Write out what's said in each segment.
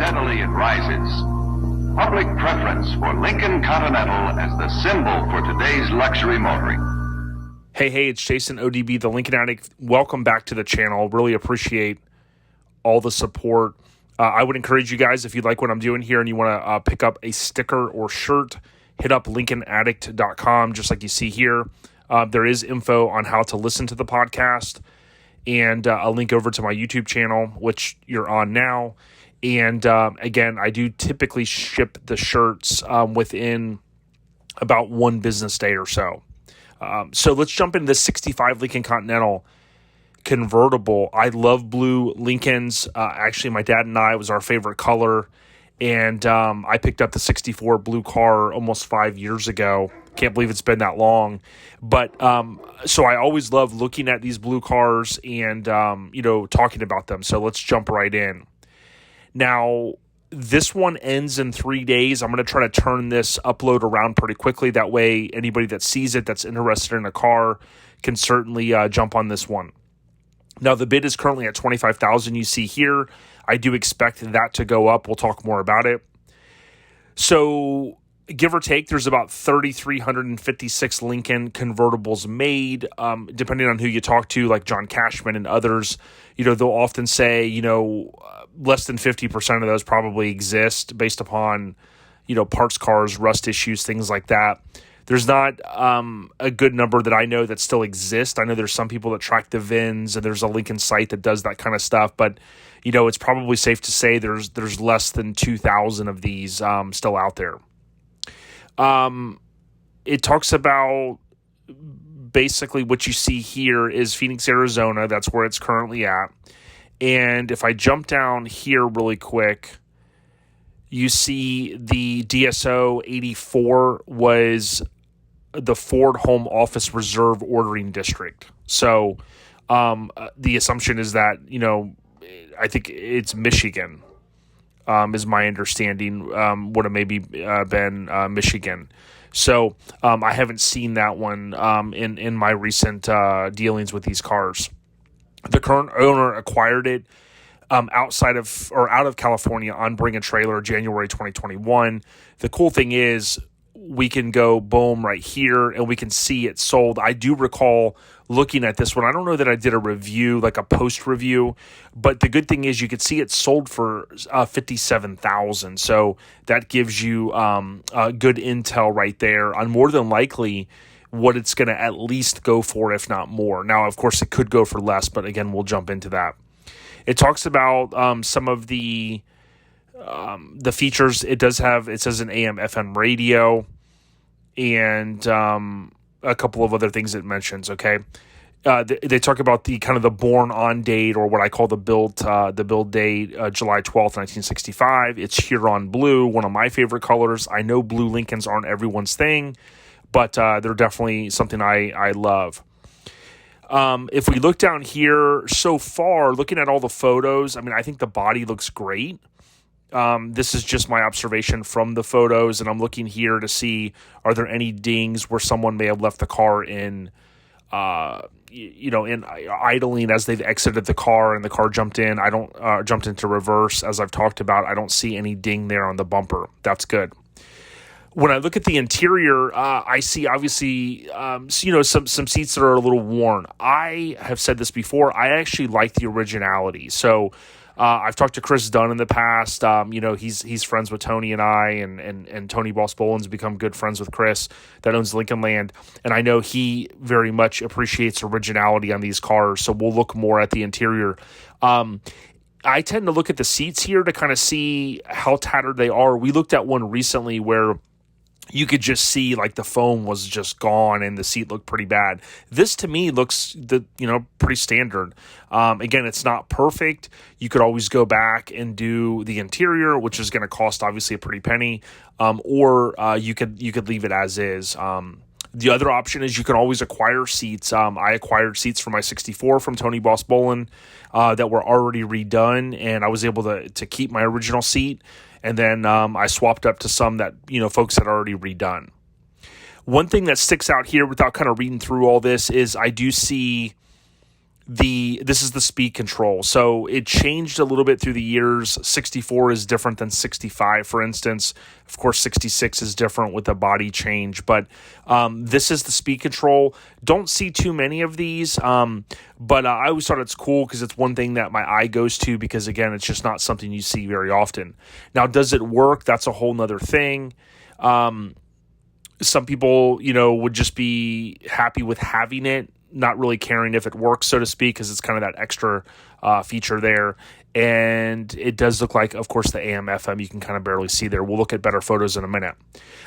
steadily it rises. Public preference for Lincoln Continental as the symbol for today's luxury motoring. Hey, it's Jason ODB, the Lincoln Addict. Welcome back to the channel. Really appreciate all the support. I would encourage you guys, if you like what I'm doing here and you want to pick up a sticker or shirt, hit up LincolnAddict.com, just like you see here. There is info on how to listen to the podcast and a link over to my YouTube channel, which you're on now. And again, I do typically ship the shirts within about one business day or so. So let's jump into the 65 Lincoln Continental Convertible. I love blue Lincolns. Actually, my dad and I, it was our favorite color. And I picked up the 64 blue car almost 5 years ago. Can't believe it's been that long. But so I always love looking at these blue cars and, talking about them. So let's jump right in. Now, this one ends in 3 days. I'm going to try to turn this upload around pretty quickly. That way, anybody that sees it that's interested in a car can certainly jump on this one. Now, the bid is currently at $25,000. You see here, I do expect that to go up. We'll talk more about it. So, give or take, there's about 3,356 Lincoln convertibles made. Depending on who you talk to, like John Cashman and others, they'll often say, less than 50% of those probably exist based upon, parts cars, rust issues, things like that. There's not a good number that I know that still exists. I know there's some people that track the VINs, and there's a Lincoln site that does that kind of stuff. But, it's probably safe to say there's less than 2,000 of these still out there. It talks about basically what you see here is Phoenix, Arizona. That's where it's currently at. And if I jump down here really quick, you see the DSO 84 was the Ford Home Office Reserve Ordering District. So the assumption is that, I think it's Michigan, is my understanding. Would have maybe been Michigan. So I haven't seen that one in my recent dealings with these cars. The current owner acquired it out of California on Bring a Trailer, January 2021. The cool thing is we can go boom right here and we can see it sold. I do recall looking at this one. I don't know that I did a review, like a post review, but the good thing is you could see it sold for $57,000. So that gives you good intel right there on more than likely what it's going to at least go for, if not more. Now, of course, it could go for less, but again, we'll jump into that. It talks about some of the features. It says an AM FM radio and a couple of other things it mentions. Okay. They talk about the kind of the born on date, or what I call the build date, July 12th, 1965. It's Huron blue, one of my favorite colors. I know blue Lincolns aren't everyone's thing, but they're definitely something I love. If we look down here, so far, looking at all the photos, I think the body looks great. This is just my observation from the photos, and I'm looking here to see, are there any dings where someone may have left the car in idling as they've exited the car and the car jumped in. I don't jumped into reverse, as I've talked about. I don't see any ding there on the bumper. That's good. When I look at the interior, I see obviously, some seats that are a little worn. I have said this before. I actually like the originality. So I've talked to Chris Dunn in the past. He's friends with Tony and I, and Tony Boss Boland's become good friends with Chris that owns Lincoln Land. And I know he very much appreciates originality on these cars. So we'll look more at the interior. I tend to look at the seats here to kind of see how tattered they are. We looked at one recently where you could just see like the foam was just gone and the seat looked pretty bad. This to me looks pretty standard. Again, it's not perfect. You could always go back and do the interior, which is going to cost obviously a pretty penny, or you could leave it as is. The other option is you can always acquire seats. I acquired seats for my 64 from Tony Boss Boland that were already redone, and I was able to keep my original seat. And then I swapped up to some that, folks had already redone. One thing that sticks out here without kind of reading through all this is I do see this is the speed control. So it changed a little bit through the years. 64 is different than 65, for instance. Of course, 66 is different with the body change, but this is the speed control. Don't see too many of these, but I always thought it's cool because it's one thing that my eye goes to because, again, it's just not something you see very often. Now, does it work? That's a whole nother thing. Some people, would just be happy with having it, not really caring if it works, so to speak, because it's kind of that extra feature there. And it does look like, of course, the AM, FM, you can kind of barely see there. We'll look at better photos in a minute.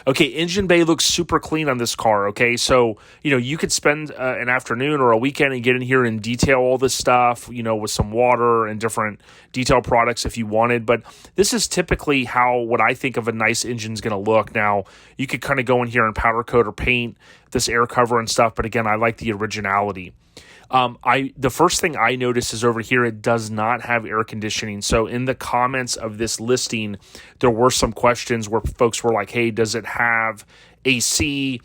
Okay, engine bay looks super clean on this car, okay? So, you could spend an afternoon or a weekend and get in here and detail all this stuff, with some water and different detail products if you wanted. But this is typically what I think of a nice engine is going to look. Now, you could kind of go in here and powder coat or paint this air cover and stuff, but again, I like the originality. The first thing I noticed is over here, it does not have air conditioning. So in the comments of this listing, there were some questions where folks were like, hey, does it have AC?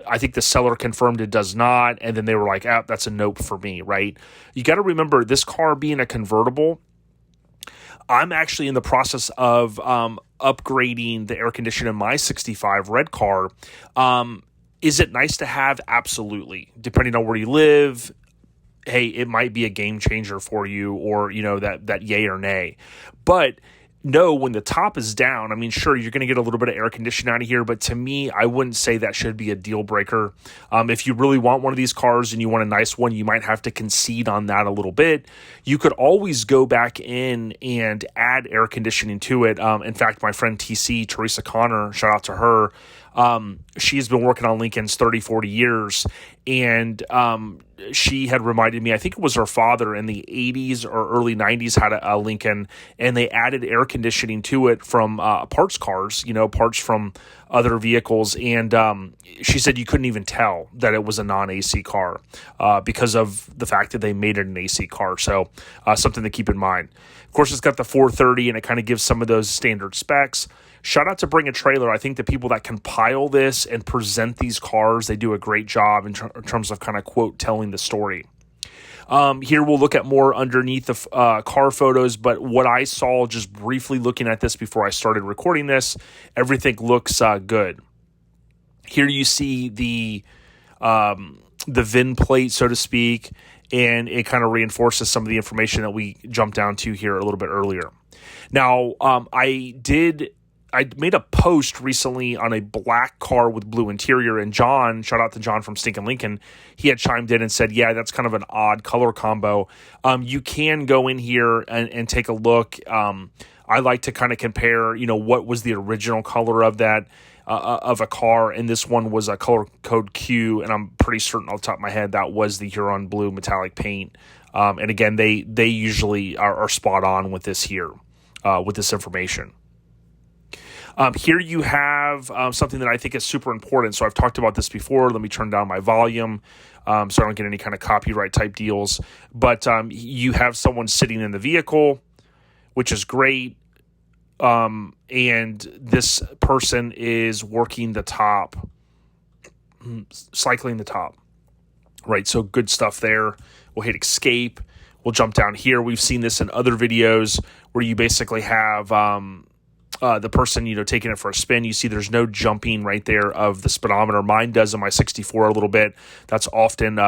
I think the seller confirmed it does not. And then they were like, that's a nope for me, right? You got to remember, this car being a convertible, I'm actually in the process of upgrading the air conditioner in my 65 red car. Is it nice to have? Absolutely. Depending on where you live, hey, it might be a game changer for you, or, that yay or nay. But no, when the top is down, I mean, sure, you're going to get a little bit of air conditioning out of here, but to me, I wouldn't say that should be a deal breaker. If you really want one of these cars and you want a nice one, you might have to concede on that a little bit. You could always go back in and add air conditioning to it. In fact, my friend TC, Teresa Connor, shout out to her, she's been working on Lincolns 30, 40 years, and she had reminded me, I think it was her father in the 80s or early 90s had a Lincoln, and they added air conditioning to it from parts cars, parts from other vehicles, and she said you couldn't even tell that it was a non-AC car because of the fact that they made it an AC car, so something to keep in mind. Of course, it's got the 430, and it kind of gives some of those standard specs. Shout out to Bring a Trailer. I think the people that compile this and present these cars, they do a great job in terms of kind of, quote, telling the story. Here we'll look at more underneath the car photos, but what I saw just briefly looking at this before I started recording this, everything looks good. Here you see the VIN plate, so to speak, and it kind of reinforces some of the information that we jumped down to here a little bit earlier. Now, I made a post recently on a black car with blue interior, and John, shout out to John from Stinkin' Lincoln, he had chimed in and said, yeah, that's kind of an odd color combo. You can go in here and take a look. I like to kind of compare, what was the original color of that, of a car, and this one was a color code Q, and I'm pretty certain off the top of my head that was the Huron blue metallic paint. And again, they usually are spot on with this here, with this information. Here you have something that I think is super important. So I've talked about this before. Let me turn down my volume so I don't get any kind of copyright type deals. But you have someone sitting in the vehicle, which is great. And this person is working the top, cycling the top. Right, so good stuff there. We'll hit escape. We'll jump down here. We've seen this in other videos where you basically have the person, taking it for a spin. You see there's no jumping right there of the speedometer. Mine does in my 64 a little bit. That's often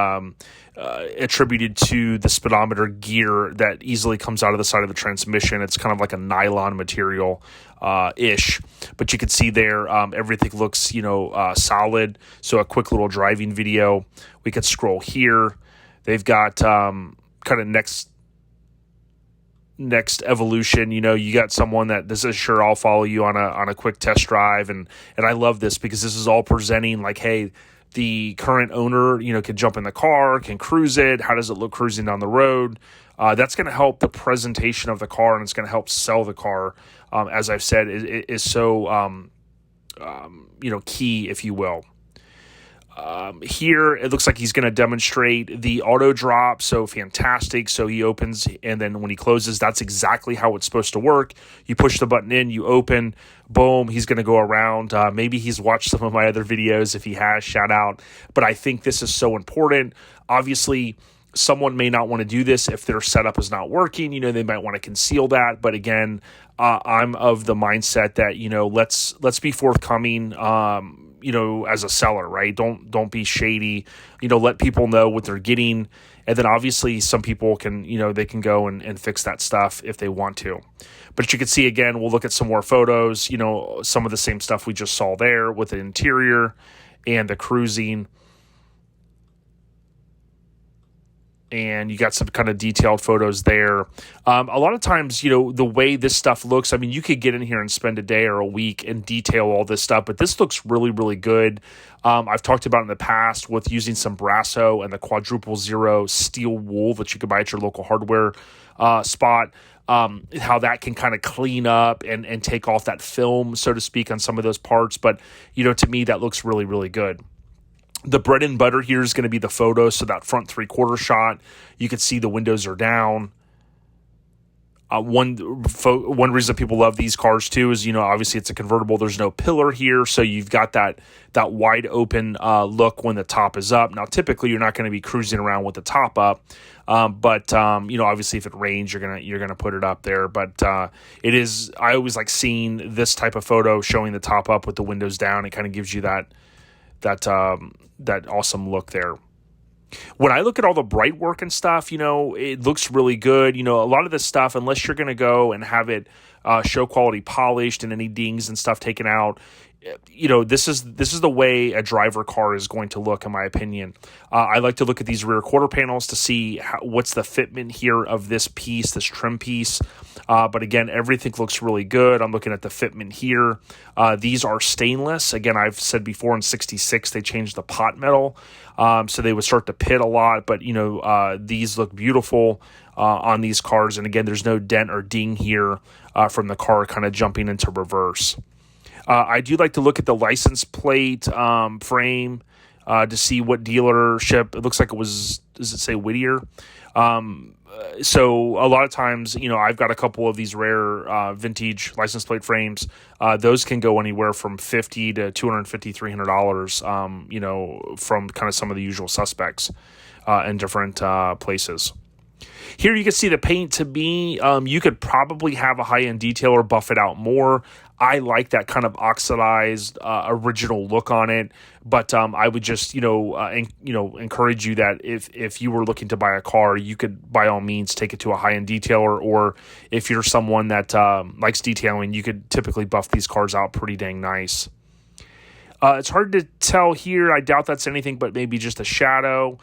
attributed to the speedometer gear that easily comes out of the side of the transmission. It's kind of like a nylon material ish. But you can see there everything looks, solid. So a quick little driving video. We could scroll here. They've got kind of next evolution, you got someone that this is sure I'll follow you on a quick test drive, and I love this because this is all presenting like, hey, the current owner, can jump in the car, can cruise it. How does it look cruising down the road? That's going to help the presentation of the car, and it's going to help sell the car. As I've said, it is so key, if you will. Here, it looks like he's going to demonstrate the auto drop, so fantastic. So he opens, and then when he closes, that's exactly how it's supposed to work. You push the button in, you open, boom, he's going to go around. Maybe he's watched some of my other videos. If he has, shout out. But I think this is so important. Obviously, Someone may not want to do this if their setup is not working. They might want to conceal that. But again, I'm of the mindset that, let's be forthcoming, as a seller, right? Don't be shady, let people know what they're getting. And then obviously some people can, they can go and fix that stuff if they want to. But you can see, again, we'll look at some more photos, some of the same stuff we just saw there with the interior and the cruising. And you got some kind of detailed photos there. A lot of times, the way this stuff looks, you could get in here and spend a day or a week and detail all this stuff, but this looks really, really good. I've talked about in the past with using some Brasso and the quadruple zero steel wool that you could buy at your local hardware spot, how that can kind of clean up and take off that film, so to speak, on some of those parts. But, to me, that looks really, really good. The bread and butter here is going to be the photo. So that front 3/4 shot, you can see the windows are down. One reason people love these cars too is, obviously it's a convertible. There's no pillar here. So you've got that wide open look when the top is up. Now, typically you're not going to be cruising around with the top up. But obviously if it rains, you're going to put it up there. But it is, I always like seeing this type of photo showing the top up with the windows down. It kind of gives you that awesome look there. When I look at all the bright work and stuff, it looks really good. A lot of this stuff, unless you're going to go and have it show quality polished and any dings and stuff taken out, this is the way a driver car is going to look, in my opinion. I like to look at these rear quarter panels to see what's the fitment here of this piece, this trim piece. But again, everything looks really good. I'm looking at the fitment here. These are stainless. Again, I've said before in 66, they changed the pot metal. So they would start to pit a lot, but these look beautiful on these cars. And again, there's no dent or ding here from the car kind of jumping into reverse. I do like to look at the license plate frame to see what dealership. It looks like it was, does it say Whittier? So a lot of times, I've got a couple of these rare vintage license plate frames. Those can go anywhere from $50 to $250, $300, from kind of some of the usual suspects in different places. Here you can see the paint. To me, you could probably have a high-end detailer buff it out more. I like that kind of oxidized original look on it, but I would just encourage you that if you were looking to buy a car, you could by all means take it to a high-end detailer, or if you're someone that likes detailing, you could typically buff these cars out pretty dang nice. It's hard to tell here. I doubt that's anything but maybe just a shadow.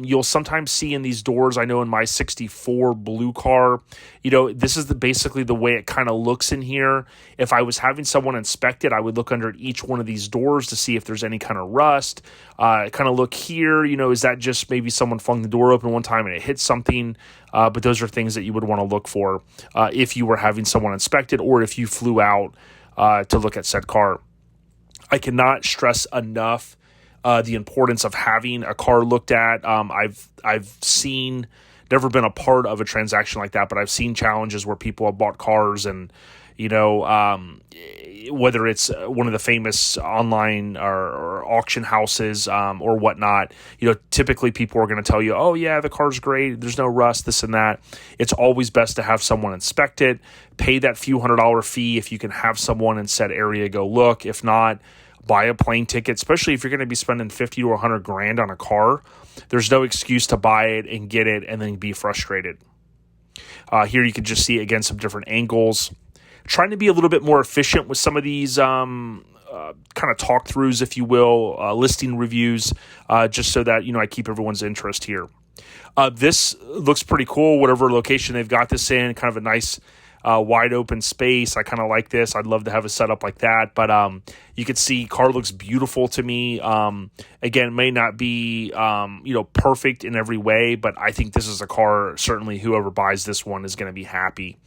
You'll sometimes see in these doors, I know in my 64 blue car, this is basically the way it kind of looks in here. If I was having someone inspect it, I would look under each one of these doors to see if there's any kind of rust. Kind of look here, is that just maybe someone flung the door open one time and it hit something? But those are things that you would want to look for if you were having someone inspect it, or if you flew out to look at said car. I cannot stress enough the importance of having a car looked at. I've seen, never been a part of a transaction like that, but I've seen challenges where people have bought cars and, whether it's one of the famous online or auction houses or whatnot, typically people are going to tell you, oh yeah, the car's great, there's no rust, this and that. It's always best to have someone inspect it, pay that few $100 fee if you can have someone in said area go look. If not, buy a plane ticket, especially if you're going to be spending $50 to $100 on a car. There's no excuse to buy it and get it and then be frustrated. Here you can just see, again, some different angles. Trying to be a little bit more efficient with some of these kind of talk-throughs, if you will, listing reviews, just so that, I keep everyone's interest here. This looks pretty cool, whatever location they've got this in, kind of a nice wide open space. I kind of like this. I'd love to have a setup like that, but you can see car looks beautiful to me. Again, may not be perfect in every way, but I think this is a car, certainly whoever buys this one is going to be happy.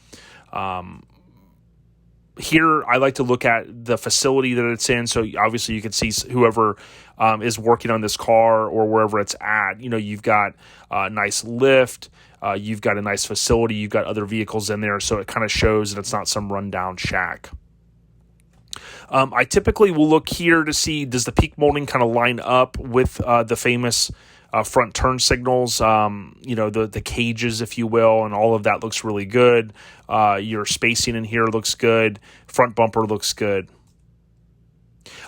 Here, I like to look at the facility that it's in. So obviously you can see whoever is working on this car or wherever it's at. You've got a nice lift. You've got a nice facility. You've got other vehicles in there. So it kind of shows that it's not some rundown shack. I typically will look here to see, does the peak molding kind of line up with the famous front turn signals, the cages, if you will, and all of that looks really good. Your spacing in here looks good. Front bumper looks good.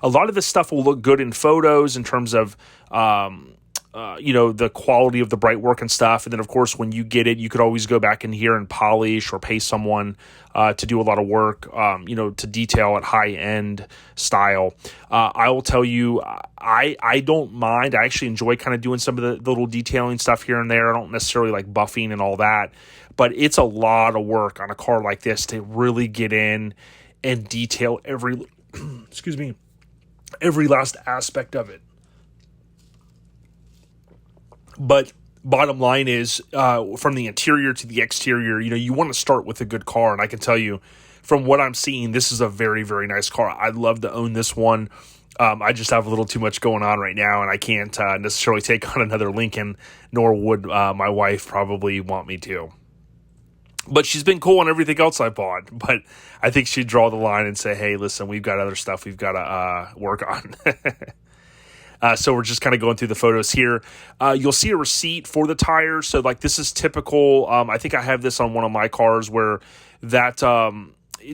A lot of this stuff will look good in photos in terms of, the quality of the bright work and stuff. And then, of course, when you get it, you could always go back in here and polish or pay someone to do a lot of work, to detail at high-end style. I will tell you, I don't mind. I actually enjoy kind of doing some of the little detailing stuff here and there. I don't necessarily like buffing and all that. But it's a lot of work on a car like this to really get in and detail every last aspect of it. But bottom line is, from the interior to the exterior, you want to start with a good car. And I can tell you, from what I'm seeing, this is a very, very nice car. I'd love to own this one. I just have a little too much going on right now, and I can't necessarily take on another Lincoln, nor would my wife probably want me to. But she's been cool on everything else I bought. But I think she'd draw the line and say, hey, listen, we've got other stuff we've got to work on. So we're just kind of going through the photos here. You'll see a receipt for the tires. So like this is typical. I think I have this on one of my cars where that,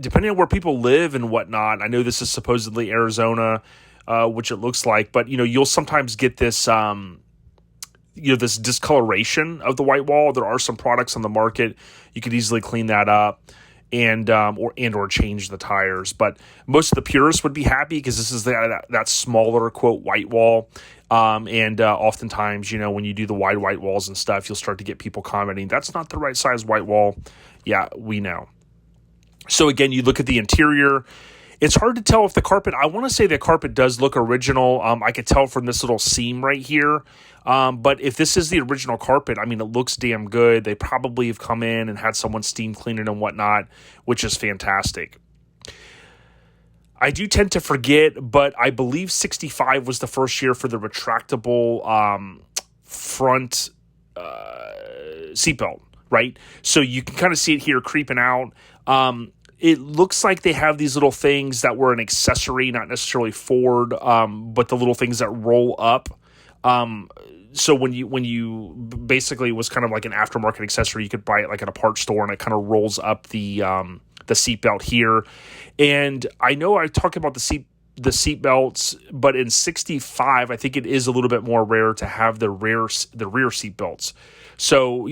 depending on where people live and whatnot, I know this is supposedly Arizona, which it looks like, but you'll sometimes get this, this discoloration of the white wall. There are some products on the market. You could easily clean that up and or change the tires. But most of the purists would be happy because this is that smaller, quote, white wall. Oftentimes, when you do the wide white walls and stuff, you'll start to get people commenting, that's not the right size white wall. Yeah, we know. So again, you look at the interior. It's hard to tell if the carpet, I want to say the carpet does look original. I could tell from this little seam right here. But if this is the original carpet, it looks damn good. They probably have come in and had someone steam clean it and whatnot, which is fantastic. I do tend to forget, but I believe 65 was the first year for the retractable front seatbelt, right? So you can kind of see it here creeping out. It looks like they have these little things that were an accessory, not necessarily Ford, but the little things that roll up. So when you basically was kind of like an aftermarket accessory, you could buy it like at a parts store, and it kind of rolls up the seatbelt here. And I know I talked about the seatbelts, but in 65, I think it is a little bit more rare to have the rear seatbelts. So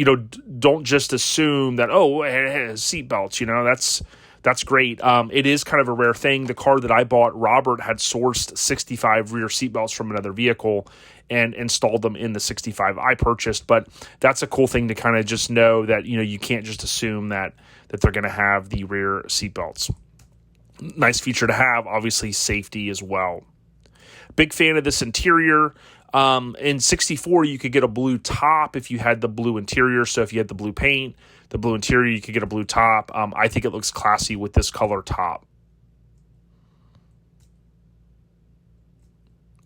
don't just assume that seatbelts. That's great. It is kind of a rare thing. The car that I bought, Robert had sourced 65 rear seatbelts from another vehicle and installed them in the 65 I purchased. But that's a cool thing to kind of just know that, you can't just assume that they're going to have the rear seatbelts. Nice feature to have, obviously safety as well. Big fan of this interior. In 64, you could get a blue top if you had the blue interior. So if you had the blue paint, the blue interior, you could get a blue top. I think it looks classy with this color top.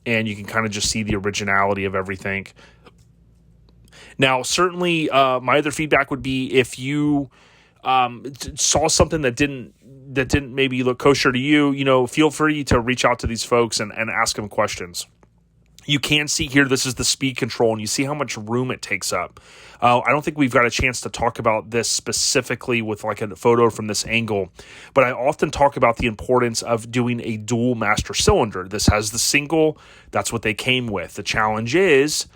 And you can kind of just see the originality of everything. Now, certainly, my other feedback would be if you saw something that didn't maybe look kosher to you, feel free to reach out to these folks and ask them questions. You can see here, this is the speed control, and you see how much room it takes up. I don't think we've got a chance to talk about this specifically with like a photo from this angle, but I often talk about the importance of doing a dual master cylinder. This has the single, that's what they came with. The challenge is,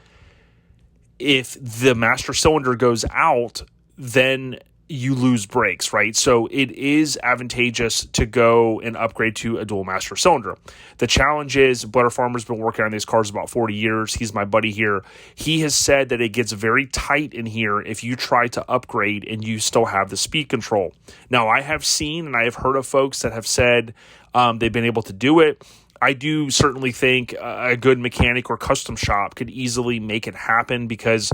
if the master cylinder goes out, then you lose brakes, right? So it is advantageous to go and upgrade to a dual master cylinder. The challenge is, Butter Farmer's been working on these cars about 40 years. He's my buddy here. He has said that it gets very tight in here if you try to upgrade and you still have the speed control. Now, I have seen and I have heard of folks that have said they've been able to do it. I do certainly think a good mechanic or custom shop could easily make it happen because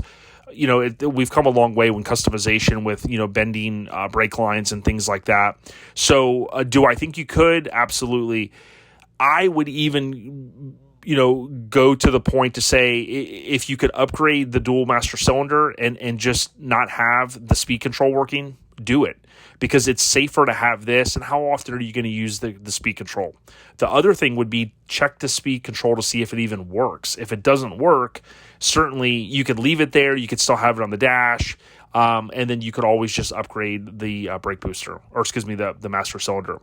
we've come a long way when customization with, bending brake lines and things like that. So do I think you could? Absolutely. I would even, go to the point to say if you could upgrade the dual master cylinder and just not have the speed control working, do it. because it's safer to have this. And how often are you going to use the speed control? The other thing would be check the speed control to see if it even works. If it doesn't work, certainly you could leave it there. You could still have it on the dash. And then you could always just upgrade the brake booster, or excuse me, the master cylinder.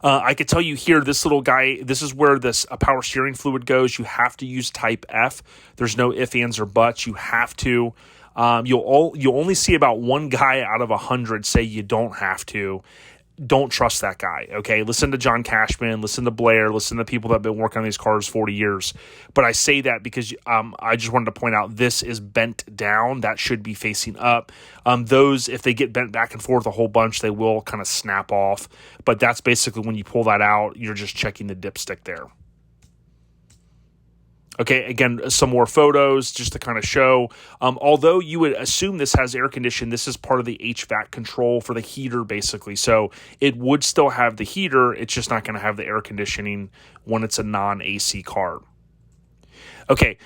I could tell you here, this little guy, this is where this power steering fluid goes. You have to use type F. There's no ifs, ands, or buts. You have to. You'll only see about one guy out of 100 say you don't have to. Don't trust that guy, okay? Listen to John Cashman, listen to Blair, listen to people that have been working on these cars 40 years. But I say that because I just wanted to point out this is bent down. That should be facing up. Those, if they get bent back and forth a whole bunch, they will kind of snap off. But that's basically when you pull that out, you're just checking the dipstick there. Okay, again, some more photos just to kind of show. Although you would assume this has air conditioning, this is part of the HVAC control for the heater, basically. So it would still have the heater. It's just not going to have the air conditioning when it's a non-AC car. Okay,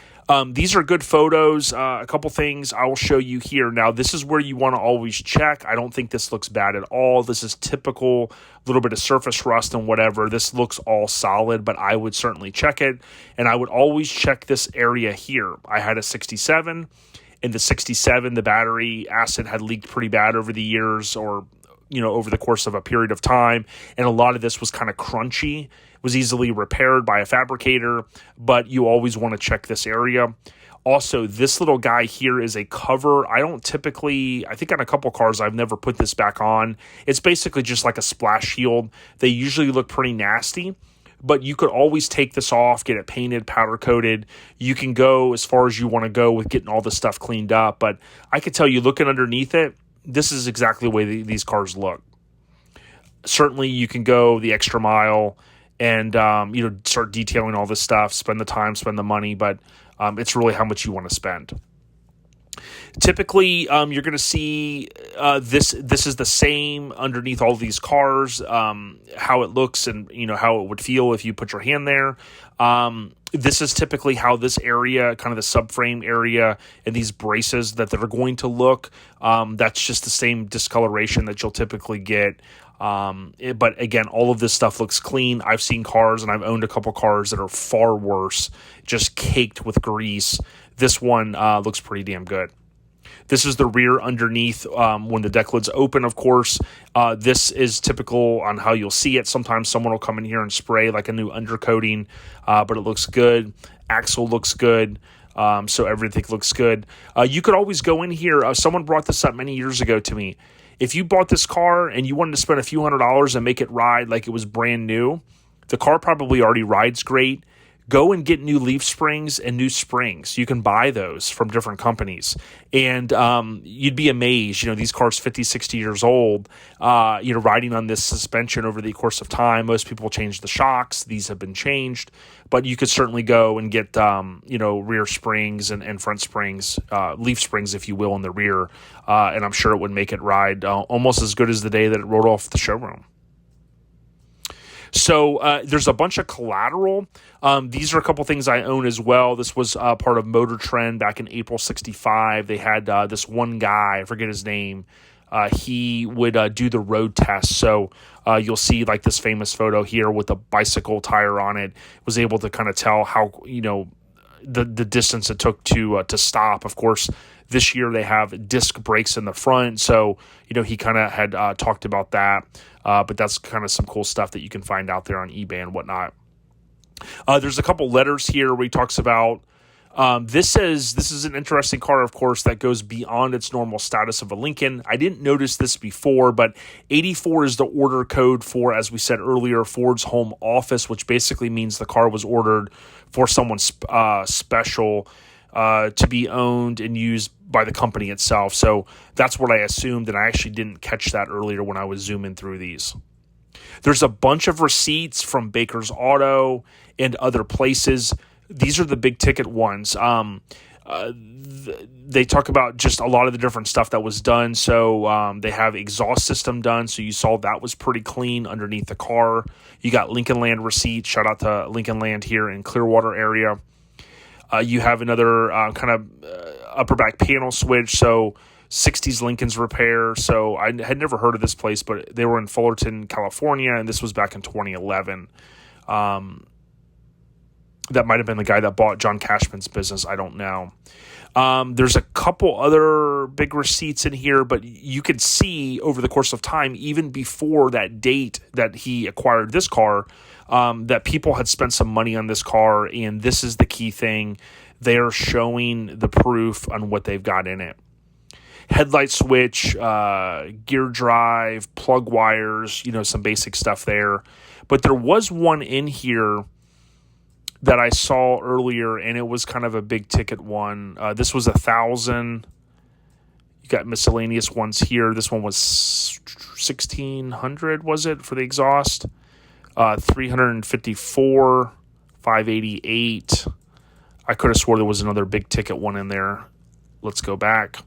these are good photos. A couple things I will show you here. Now, this is where you want to always check. I don't think this looks bad at all. This is typical, little bit of surface rust and whatever. This looks all solid, but I would certainly check it. And I would always check this area here. I had a 67. In the 67, the battery acid had leaked pretty bad over the years, or over the course of a period of time. And a lot of this was kind of crunchy. It was easily repaired by a fabricator, but you always want to check this area. Also, this little guy here is a cover. I think on a couple cars, I've never put this back on. It's basically just like a splash shield. They usually look pretty nasty, but you could always take this off, get it painted, powder coated. You can go as far as you want to go with getting all this stuff cleaned up. But I could tell you, looking underneath it, this is exactly the way these cars look. Certainly, you can go the extra mile and start detailing all this stuff, spend the time, spend the money, but it's really how much you want to spend. Typically, you're going to see this is the same underneath all these cars, how it looks and how it would feel if you put your hand there. This is typically how this area, kind of the subframe area and these braces that they're going to look. That's just the same discoloration that you'll typically get. But again, all of this stuff looks clean. I've seen cars and I've owned a couple cars that are far worse, just caked with grease. This one looks pretty damn good. This is the rear underneath when the deck lid's open, of course. This is typical on how you'll see it. Sometimes someone will come in here and spray like a new undercoating, but it looks good. Axle looks good. So everything looks good. You could always go in here. Someone brought this up many years ago to me. If you bought this car and you wanted to spend a few $100s and make it ride like it was brand new, the car probably already rides great. Go and get new leaf springs and new springs. You can buy those from different companies. And you'd be amazed, these cars 50, 60 years old, riding on this suspension over the course of time. Most people change the shocks. These have been changed. But you could certainly go and get, rear springs and front springs, leaf springs, if you will, in the rear. And I'm sure it would make it ride almost as good as the day that it rolled off the showroom. So there's a bunch of collateral. These are a couple things I own as well. This was part of Motor Trend back in April '65. They had this one guy, I forget his name. He would do the road test. So you'll see like this famous photo here with a bicycle tire on it. Was able to kind of tell how, the distance it took to stop. Of course, this year they have disc brakes in the front. So, he kind of had talked about that. But that's kind of some cool stuff that you can find out there on eBay and whatnot. There's a couple letters here where he talks about this is an interesting car, of course, that goes beyond its normal status of a Lincoln. I didn't notice this before, but 84 is the order code for, as we said earlier, Ford's home office, which basically means the car was ordered for someone special to be owned and used by the company itself. So that's what I assumed, and I actually didn't catch that earlier when I was zooming through these. There's a bunch of receipts from Baker's Auto and other places. These are the big ticket ones. They talk about just a lot of the different stuff that was done. So they have exhaust system done. So you saw that was pretty clean underneath the car. You got Lincoln Land receipts. Shout out to Lincoln Land here in Clearwater area. You have another kind of upper back panel switch. So 60s Lincolns repair. So I had never heard of this place, but they were in Fullerton, California, and this was back in 2011. That might have been the guy that bought John Cashman's business. I don't know. There's a couple other big receipts in here, but you could see over the course of time, even before that date that he acquired this car, that people had spent some money on this car, and this is the key thing. They're showing the proof on what they've got in it. Headlight switch, gear drive, plug wires, some basic stuff there. But there was one in here that I saw earlier, and it was kind of a big ticket one. This was $1,000. You got miscellaneous ones here. This one was $1,600, was it, for the exhaust? $354, $588. I could have swore there was another big ticket one in there. Let's go back.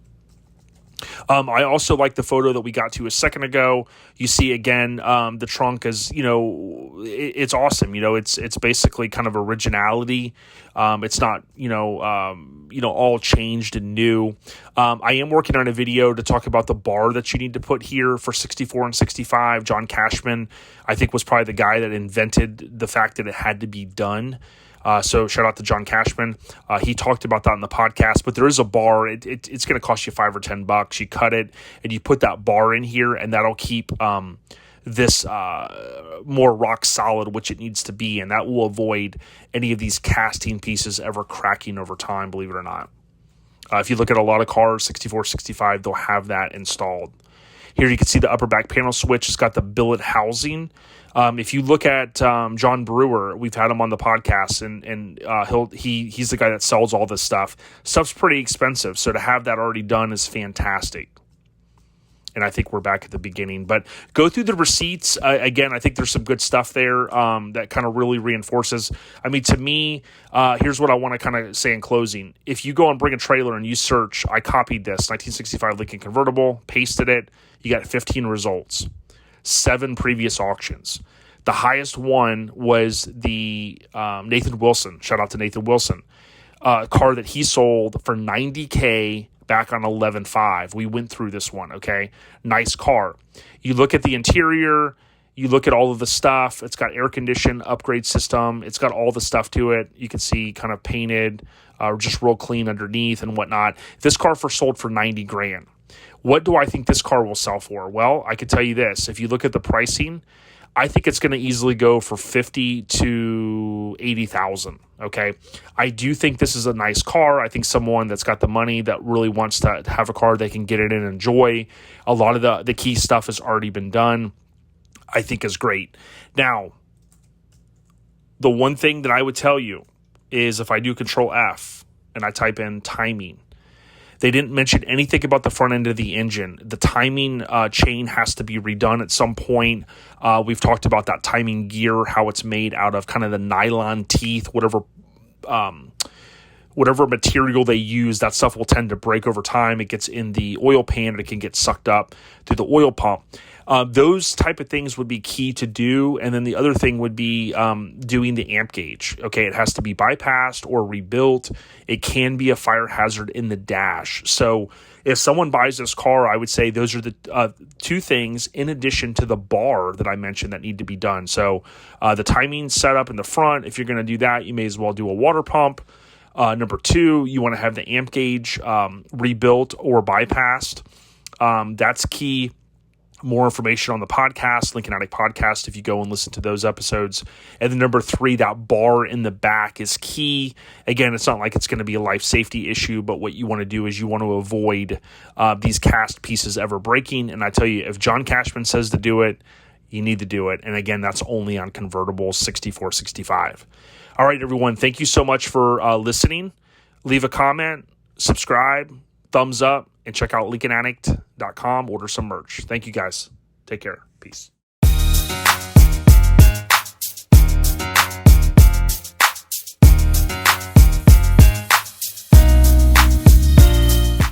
I also like the photo that we got to a second ago. You see again, the trunk is, it's awesome. It's basically kind of originality. It's not, all changed and new. I am working on a video to talk about the bar that you need to put here for 64 and 65. John Cashman, I think, was probably the guy that invented the fact that it had to be done. So shout out to John Cashman. He talked about that in the podcast, but there is a bar. It's going to cost you $5 or $10. You cut it and you put that bar in here, and that'll keep this more rock solid, which it needs to be, and that will avoid any of these casting pieces ever cracking over time, believe it or not. If you look at a lot of cars, 64, 65, they'll have that installed. Here you can see the upper back panel switch. It's got the billet housing. If you look at John Brewer, we've had him on the podcast, and he's the guy that sells all this stuff. Stuff's pretty expensive, so to have that already done is fantastic. And I think we're back at the beginning. But go through the receipts. Again, I think there's some good stuff there that kind of really reinforces. I mean, to me, here's what I want to kind of say in closing. If you go and bring a trailer and you search, I copied this, 1965 Lincoln Convertible, pasted it, you got 15 results. 7 previous auctions. The highest one was the Nathan Wilson. Shout out to Nathan Wilson. Car that he sold for $90K back on 11/5. We went through this one, okay? Nice car. You look at the interior, you look at all of the stuff. It's got air condition, upgrade system. It's got all the stuff to it. You can see kind of painted, just real clean underneath and whatnot. This car sold for $90,000. What do I think this car will sell for? Well, I can tell you this. If you look at the pricing, I think it's going to easily go for $50,000 to $80,000. Okay, I do think this is a nice car. I think someone that's got the money that really wants to have a car they can get in and enjoy. A lot of the key stuff has already been done. I think is great. Now, the one thing that I would tell you is if I do Control F and I type in timing, they didn't mention anything about the front end of the engine. The timing chain has to be redone at some point. We've talked about that timing gear, how it's made out of kind of the nylon teeth, whatever material they use. That stuff will tend to break over time. It gets in the oil pan and it can get sucked up through the oil pump. Those type of things would be key to do. And then the other thing would be doing the amp gauge. Okay, it has to be bypassed or rebuilt. It can be a fire hazard in the dash. So if someone buys this car, I would say those are the 2 things in addition to the bar that I mentioned that need to be done. So the timing setup in the front, if you're going to do that, you may as well do a water pump. Number 2, you want to have the amp gauge rebuilt or bypassed. That's key. More information on the podcast, Lincoln Addict podcast, if you go and listen to those episodes. And then number 3, that bar in the back is key. Again, it's not like it's going to be a life safety issue, but what you want to do is you want to avoid these cast pieces ever breaking. And I tell you, if John Cashman says to do it, you need to do it. And again, that's only on convertibles 64, 65. All right, everyone. Thank you so much for listening. Leave a comment, subscribe, thumbs up, and check out LincolnAddict.com. Order some merch. Thank you, guys. Take care. Peace.